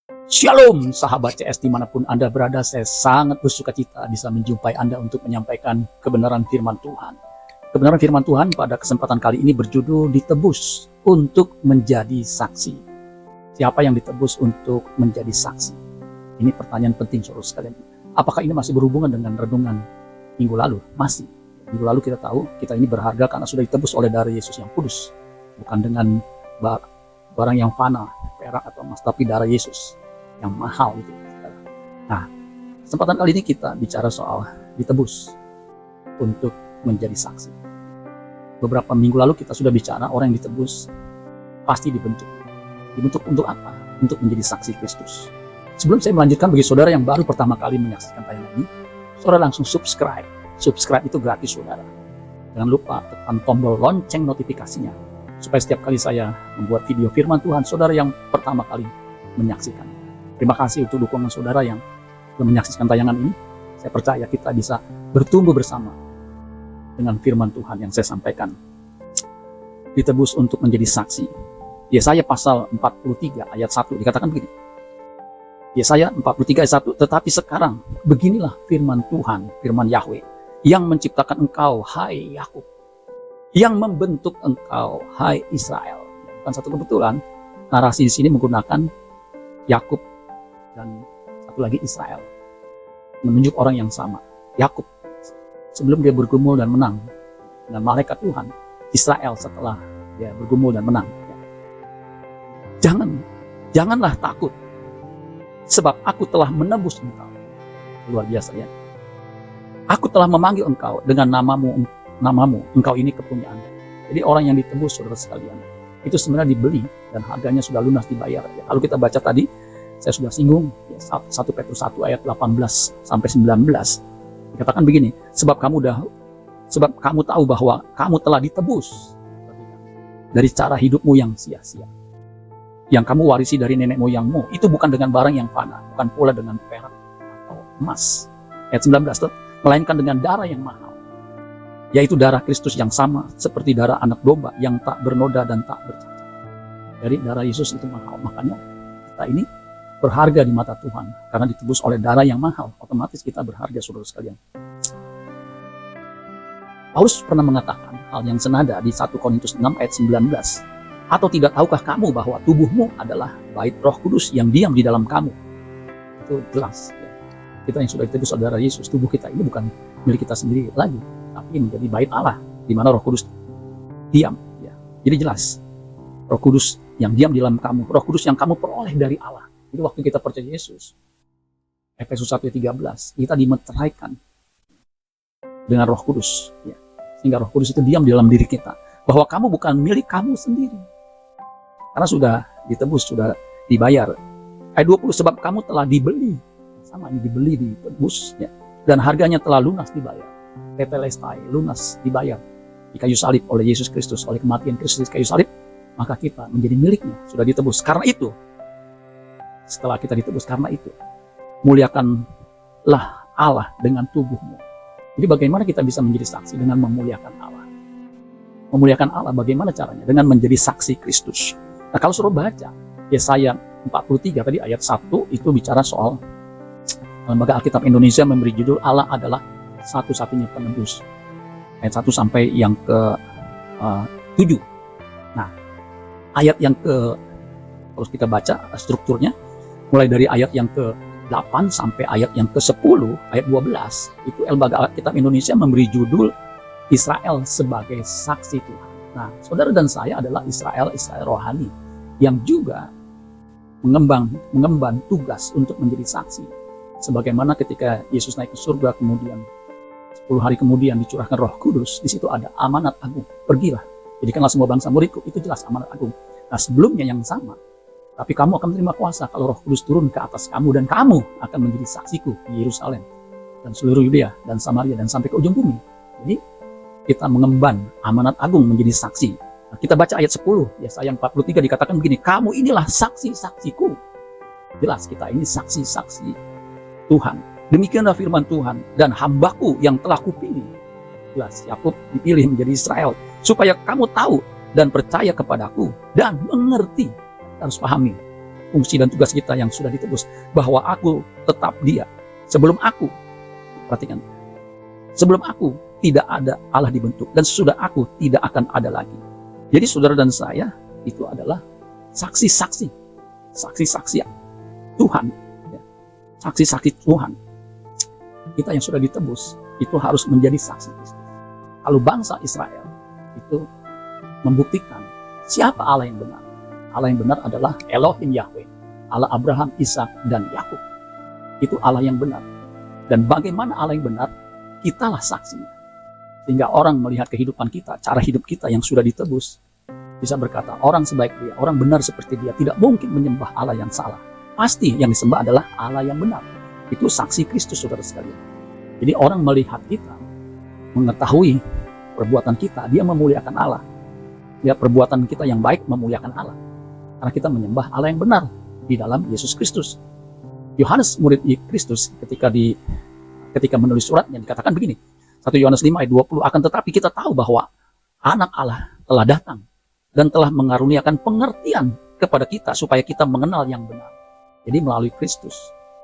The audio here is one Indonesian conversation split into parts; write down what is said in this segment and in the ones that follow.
Shalom sahabat CS dimanapun Anda berada, saya sangat bersuka cita bisa menjumpai Anda untuk menyampaikan kebenaran firman Tuhan. Kebenaran firman Tuhan pada kesempatan kali ini berjudul ditebus untuk menjadi saksi. Siapa yang ditebus untuk menjadi saksi? Ini pertanyaan penting saudara sekalian. Apakah ini masih berhubungan dengan renungan minggu lalu? Masih. Minggu lalu kita tahu kita ini berharga karena sudah ditebus oleh darah Yesus yang kudus. Bukan dengan barang yang fana, perak atau emas, tapi darah Yesus yang mahal itu. Nah, kesempatan kali ini kita bicara soal ditebus untuk menjadi saksi. Beberapa minggu lalu kita sudah bicara orang yang ditebus pasti dibentuk. Dibentuk untuk apa? Untuk menjadi saksi Kristus. Sebelum saya melanjutkan, bagi saudara yang baru pertama kali menyaksikan tayangan ini, saudara langsung subscribe. Subscribe itu gratis saudara. Jangan lupa tekan tombol lonceng notifikasinya, supaya setiap kali saya membuat video firman Tuhan, saudara yang pertama kali menyaksikan. Terima kasih untuk dukungan saudara yang sudah menyaksikan tayangan ini. Saya percaya kita bisa bertumbuh bersama dengan firman Tuhan yang saya sampaikan. Ditebus untuk menjadi saksi. Yesaya pasal 43 ayat 1 dikatakan begini. Yesaya 43 ayat 1, tetapi sekarang beginilah firman Tuhan, firman Yahweh, yang menciptakan engkau, hai Yakub, yang membentuk engkau, hai Israel. Bukan satu kebetulan, narasi di sini menggunakan Yakub dan satu lagi Israel, menunjuk orang yang sama. Yakub sebelum dia bergumul dan menang dengan malaikat Tuhan, Israel setelah dia bergumul dan menang. Janganlah takut, sebab aku telah menebus engkau. Luar biasa ya. Aku telah memanggil engkau dengan namamu, engkau ini kepunyaan. Jadi orang yang ditebus saudara sekalian, itu sebenarnya dibeli dan harganya sudah lunas dibayar. Ya, kalau kita baca tadi, saya sudah singgung, ya, 1 Petrus 1 ayat 18 sampai 19. Dikatakan begini, sebab kamu tahu bahwa kamu telah ditebus dari cara hidupmu yang sia-sia, yang kamu warisi dari nenek moyangmu. Itu bukan dengan barang yang fana, bukan pula dengan perak atau emas. Ayat 19, melainkan dengan darah yang mahal, yaitu darah Kristus yang sama seperti darah anak domba yang tak bernoda dan tak bercacat. Jadi darah Yesus itu mahal, makanya kita ini berharga di mata Tuhan karena ditebus oleh darah yang mahal. Otomatis kita berharga saudara sekalian. Paulus pernah mengatakan hal yang senada di 1 Korintus 6 ayat 19. Atau tidak tahukah kamu bahwa tubuhmu adalah bait Roh Kudus yang diam di dalam kamu? Itu jelas ya. Kita yang sudah ditebus oleh darah Yesus, tubuh kita ini bukan milik kita sendiri lagi, tapi menjadi bait Allah di mana Roh Kudus diam ya. Jadi jelas Roh Kudus yang diam di dalam kamu, Roh Kudus yang kamu peroleh dari Allah. Jadi waktu kita percaya Yesus, Efesus 1:13, kita dimeteraikan dengan Roh Kudus ya. Sehingga Roh Kudus itu diam di dalam diri kita, bahwa kamu bukan milik kamu sendiri karena sudah ditebus, sudah dibayar. Ayat 20, sebab kamu telah dibeli, sama ini dibeli, ditebus ya, dan harganya telah lunas dibayar. Tetelestai, lunas dibayar di kayu salib oleh Yesus Kristus, oleh kematian Kristus di kayu salib, maka kita menjadi miliknya, sudah ditebus. Karena itu, setelah kita ditebus, karena itu muliakanlah Allah dengan tubuhmu. Jadi bagaimana kita bisa menjadi saksi? Dengan memuliakan Allah. Memuliakan Allah bagaimana caranya? Dengan menjadi saksi Kristus. Nah, kalau suruh baca Yesaya 43 tadi ayat 1 itu bicara soal Lembaga Alkitab Indonesia memberi judul Allah adalah satu-satunya penebus. Ayat 1 sampai yang ke 7. Nah, ayat yang terus kita baca strukturnya mulai dari ayat yang ke-8 sampai ayat yang ke-10, ayat 12, itu Lembaga Alkitab Indonesia memberi judul Israel sebagai saksi Tuhan. Nah, saudara dan saya adalah Israel rohani yang juga mengemban tugas untuk menjadi saksi. Sebagaimana ketika Yesus naik ke surga, kemudian 10 hari kemudian dicurahkan Roh Kudus, di situ ada amanat agung. Pergilah, jadikanlah semua bangsa muridku. Itu jelas amanat agung. Nah, sebelumnya yang sama, tapi kamu akan menerima kuasa kalau Roh Kudus turun ke atas kamu, dan kamu akan menjadi saksiku di Yerusalem dan seluruh Yudea dan Samaria dan sampai ke ujung bumi. Jadi kita mengemban amanat agung menjadi saksi. Nah, kita baca ayat 10, Yesaya 43 dikatakan begini, kamu inilah saksi-saksiku. Jelas kita ini saksi-saksi Tuhan. Demikianlah firman Tuhan, dan hambaku yang telah kupilih. Jelas Yakub dipilih menjadi Israel, supaya kamu tahu dan percaya kepadaku dan mengerti. Harus pahami fungsi dan tugas kita yang sudah ditebus. Bahwa aku tetap dia. Sebelum aku, perhatikan, sebelum aku tidak ada Allah dibentuk, dan sesudah aku tidak akan ada lagi. Jadi saudara dan saya itu adalah saksi-saksi Tuhan, ya. Saksi-saksi Tuhan. Kita yang sudah ditebus itu harus menjadi saksi Kristus. Kalau bangsa Israel itu membuktikan siapa Allah yang benar. Allah yang benar adalah Elohim Yahweh, Allah Abraham, Ishak, dan Yakub. Itu Allah yang benar. Dan bagaimana Allah yang benar, kitalah saksinya. Sehingga orang melihat kehidupan kita, cara hidup kita yang sudah ditebus, bisa berkata, orang sebaik dia, orang benar seperti dia, tidak mungkin menyembah Allah yang salah. Pasti yang disembah adalah Allah yang benar. Itu saksi Kristus, saudara sekalian. Jadi orang melihat kita, mengetahui perbuatan kita, dia memuliakan Allah. Ya, perbuatan kita yang baik memuliakan Allah. Karena kita menyembah Allah yang benar di dalam Yesus Kristus. Yohanes murid Kristus ketika menulis suratnya dikatakan begini. 1 Yohanes 5 ayat 20, akan tetapi kita tahu bahwa anak Allah telah datang dan telah mengaruniakan pengertian kepada kita supaya kita mengenal yang benar. Jadi melalui Kristus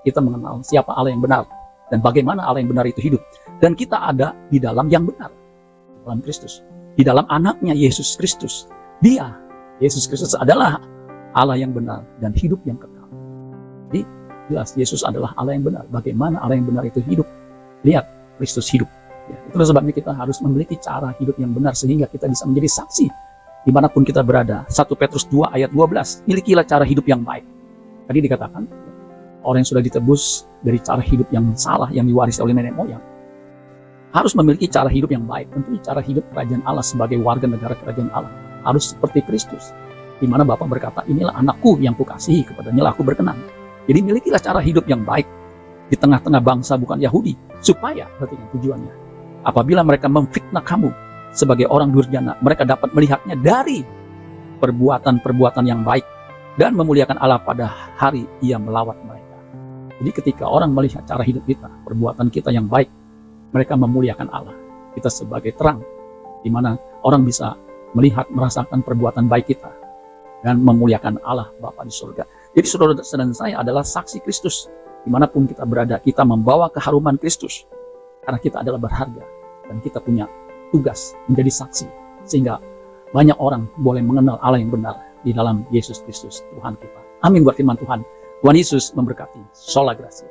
kita mengenal siapa Allah yang benar dan bagaimana Allah yang benar itu hidup. Dan kita ada di dalam yang benar, dalam Kristus, di dalam anaknya Yesus Kristus. Dia, Yesus Kristus adalah Allah yang benar dan hidup yang kekal. Jadi jelas Yesus adalah Allah yang benar. Bagaimana Allah yang benar itu hidup? Lihat, Kristus hidup. Ya, itulah sebabnya kita harus memiliki cara hidup yang benar sehingga kita bisa menjadi saksi dimanapun kita berada. 1 Petrus 2 ayat 12, milikilah cara hidup yang baik. Tadi dikatakan, orang yang sudah ditebus dari cara hidup yang salah yang diwarisi oleh nenek moyang harus memiliki cara hidup yang baik. Tentu cara hidup kerajaan Allah sebagai warga negara kerajaan Allah harus seperti Kristus, di mana Bapa berkata, inilah anakku yang kukasihi, kepadanya lah aku berkenan. Jadi milikilah cara hidup yang baik di tengah-tengah bangsa bukan Yahudi, supaya, perhatikan tujuannya, apabila mereka memfitnah kamu sebagai orang durjana, mereka dapat melihatnya dari perbuatan-perbuatan yang baik dan memuliakan Allah pada hari Ia melawat mereka. Jadi ketika orang melihat cara hidup kita, perbuatan kita yang baik, mereka memuliakan Allah. Kita sebagai terang, di mana orang bisa melihat, merasakan perbuatan baik kita dan memuliakan Allah Bapa di surga. Jadi saudara dan saya adalah saksi Kristus. Dimanapun kita berada, kita membawa keharuman Kristus. Karena kita adalah berharga dan kita punya tugas menjadi saksi. Sehingga banyak orang boleh mengenal Allah yang benar di dalam Yesus Kristus Tuhan kita. Amin buat firman Tuhan. Tuhan Yesus memberkati. Sola Gracia.